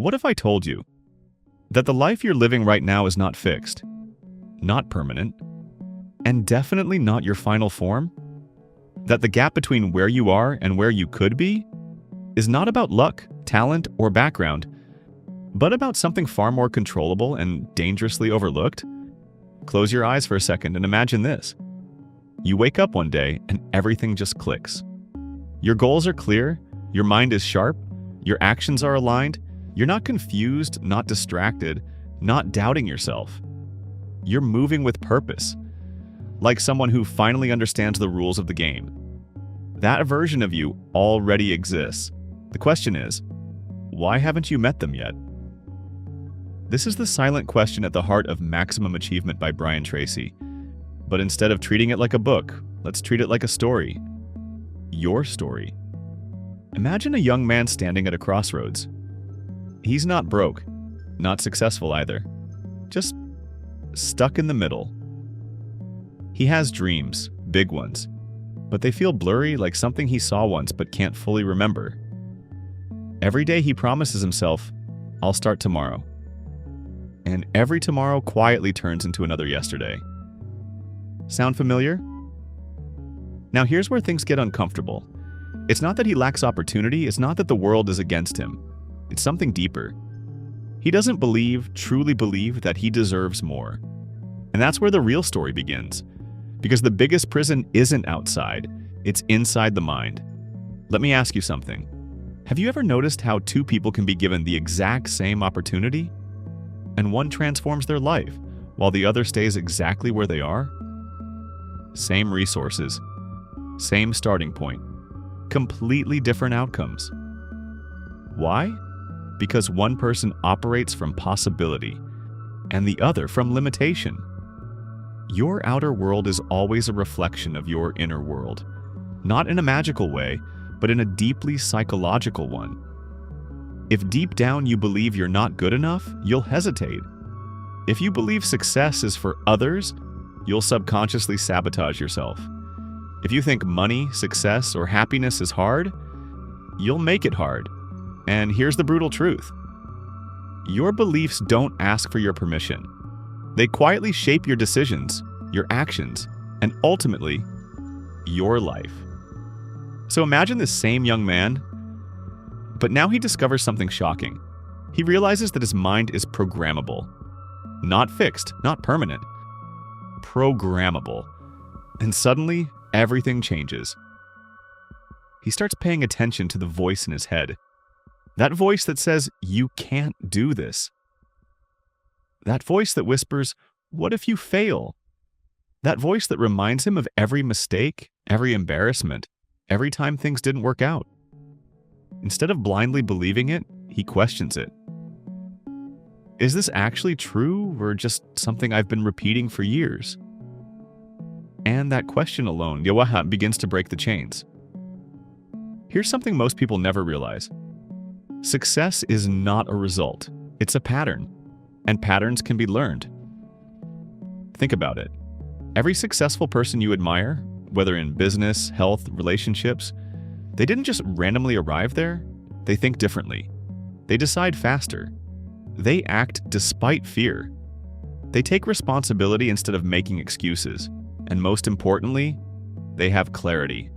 What if I told you that the life you're living right now is not fixed, not permanent, and definitely not your final form? That the gap between where you are and where you could be is not about luck, talent, or background, but about something far more controllable and dangerously overlooked? Close your eyes for a second and imagine this. You wake up one day and everything just clicks. Your goals are clear, your mind is sharp, your actions are aligned, you're not confused, not distracted, not doubting yourself. You're moving with purpose, like someone who finally understands the rules of the game. That version of you already exists. The question is, why haven't you met them yet? This is the silent question at the heart of Maximum Achievement by Brian Tracy. But instead of treating it like a book, let's treat it like a story. Your story. Imagine a young man standing at a crossroads. He's not broke, not successful either, just stuck in the middle. He has dreams, big ones, but they feel blurry, like something he saw once but can't fully remember. Every day he promises himself, I'll start tomorrow. And every tomorrow quietly turns into another yesterday. Sound familiar? Now here's where things get uncomfortable. It's not that he lacks opportunity, it's not that the world is against him. It's something deeper. He doesn't truly believe that he deserves more. And that's where the real story begins. Because the biggest prison isn't outside, it's inside the mind. Let me ask you something. Have you ever noticed how two people can be given the exact same opportunity? And one transforms their life, while the other stays exactly where they are? Same resources, same starting point, completely different outcomes. Why? Because one person operates from possibility, and the other from limitation. Your outer world is always a reflection of your inner world, not in a magical way, but in a deeply psychological one. If deep down you believe you're not good enough, you'll hesitate. If you believe success is for others, you'll subconsciously sabotage yourself. If you think money, success, or happiness is hard, you'll make it hard. And here's the brutal truth. Your beliefs don't ask for your permission. They quietly shape your decisions, your actions, and ultimately, your life. So imagine this same young man, but now he discovers something shocking. He realizes that his mind is programmable. Not fixed, not permanent. Programmable. And suddenly, everything changes. He starts paying attention to the voice in his head. That voice that says, you can't do this. That voice that whispers, what if you fail? That voice that reminds him of every mistake, every embarrassment, every time things didn't work out. Instead of blindly believing it, he questions it. Is this actually true, or just something I've been repeating for years? And that question alone, begins to break the chains. Here's something most people never realize. Success is not a result, it's a pattern, and patterns can be learned. Think about it. Every successful person you admire, whether in business, health, relationships, they didn't just randomly arrive there. They think differently. They decide faster. They act despite fear. They take responsibility instead of making excuses. And most importantly, they have clarity.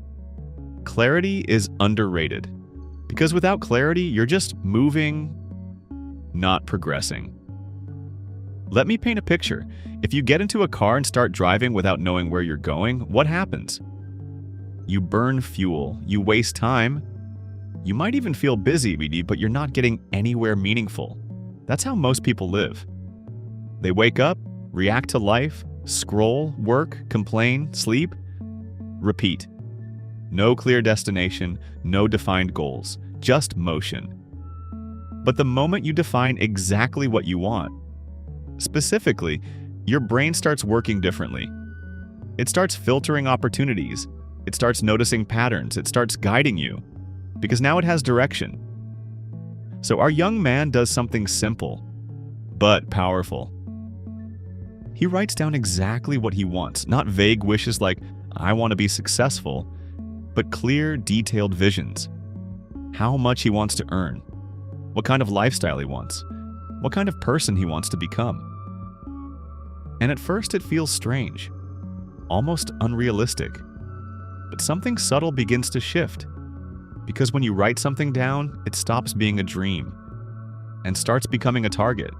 Clarity is underrated. Because without clarity, you're just moving, not progressing. Let me paint a picture. If you get into a car and start driving without knowing where you're going, what happens? You burn fuel, you waste time. You might even feel busy, but you're not getting anywhere meaningful. That's how most people live. They wake up, react to life, scroll, work, complain, sleep, repeat. No clear destination, no defined goals, just motion. But the moment you define exactly what you want, specifically, your brain starts working differently. It starts filtering opportunities. It starts noticing patterns. It starts guiding you. Because now it has direction. So our young man does something simple, but powerful. He writes down exactly what he wants, not vague wishes like, I want to be successful, but clear, detailed visions. How much he wants to earn, what kind of lifestyle he wants, what kind of person he wants to become. And at first it feels strange, almost unrealistic. But something subtle begins to shift, because when you write something down, it stops being a dream and starts becoming a target.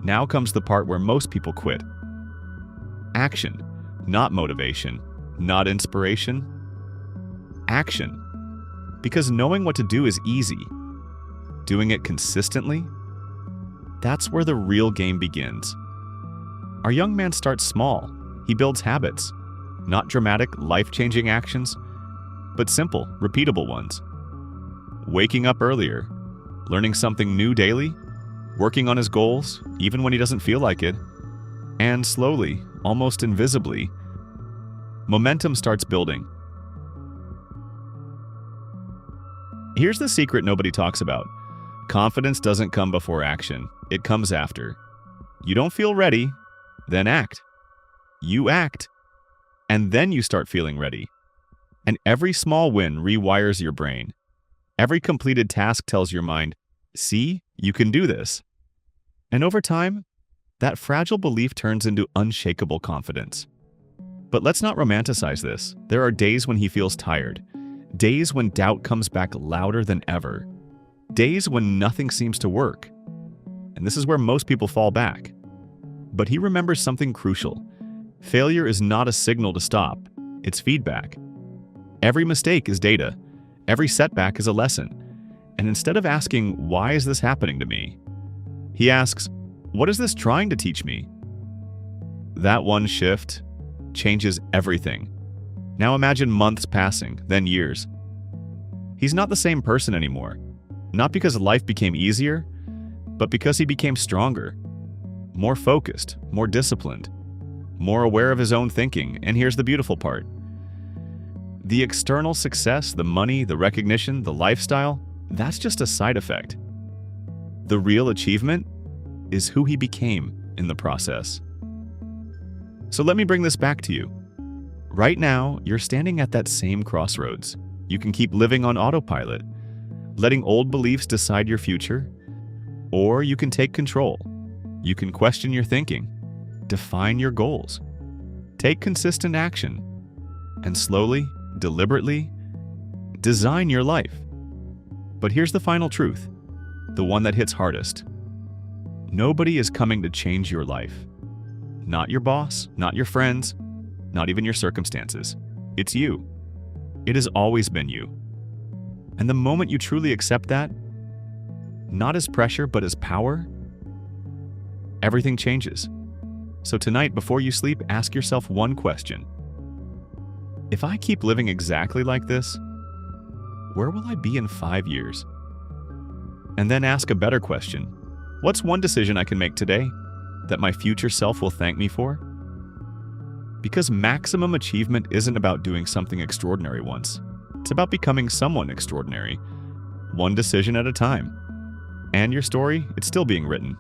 Now comes the part where most people quit. Action, not motivation, not inspiration. Action. Because knowing what to do is easy. Doing it consistently, that's where the real game begins. Our young man starts small. He builds habits, not dramatic, life-changing actions, but simple, repeatable ones. Waking up earlier, learning something new daily, working on his goals, even when he doesn't feel like it, and slowly, almost invisibly, momentum starts building. Here's the secret nobody talks about. Confidence doesn't come before action. It comes after. You don't feel ready, then act. You act, and then you start feeling ready. And every small win rewires your brain. Every completed task tells your mind, see, you can do this. And over time, that fragile belief turns into unshakable confidence. But let's not romanticize this. There are days when he feels tired. Days when doubt comes back louder than ever. Days when nothing seems to work. And this is where most people fall back. But he remembers something crucial. Failure is not a signal to stop. It's feedback. Every mistake is data. Every setback is a lesson. And instead of asking, why is this happening to me? He asks, what is this trying to teach me? That one shift changes everything. Now imagine months passing, then years. He's not the same person anymore. Not because life became easier, but because he became stronger, more focused, more disciplined, more aware of his own thinking. And here's the beautiful part. The external success, the money, the recognition, the lifestyle, that's just a side effect. The real achievement is who he became in the process. So let me bring this back to you. Right now, you're standing at that same crossroads. You can keep living on autopilot, letting old beliefs decide your future, or you can take control. You can question your thinking, define your goals, take consistent action, and slowly, deliberately, design your life. But here's the final truth, the one that hits hardest. Nobody is coming to change your life. Not your boss, not your friends, not even your circumstances. It's you. It has always been you. And the moment you truly accept that, not as pressure, but as power, everything changes. So tonight, before you sleep, ask yourself one question. If I keep living exactly like this, where will I be in 5 years? And then ask a better question. What's one decision I can make today that my future self will thank me for? Because maximum achievement isn't about doing something extraordinary once. It's about becoming someone extraordinary, one decision at a time. And your story, it's still being written.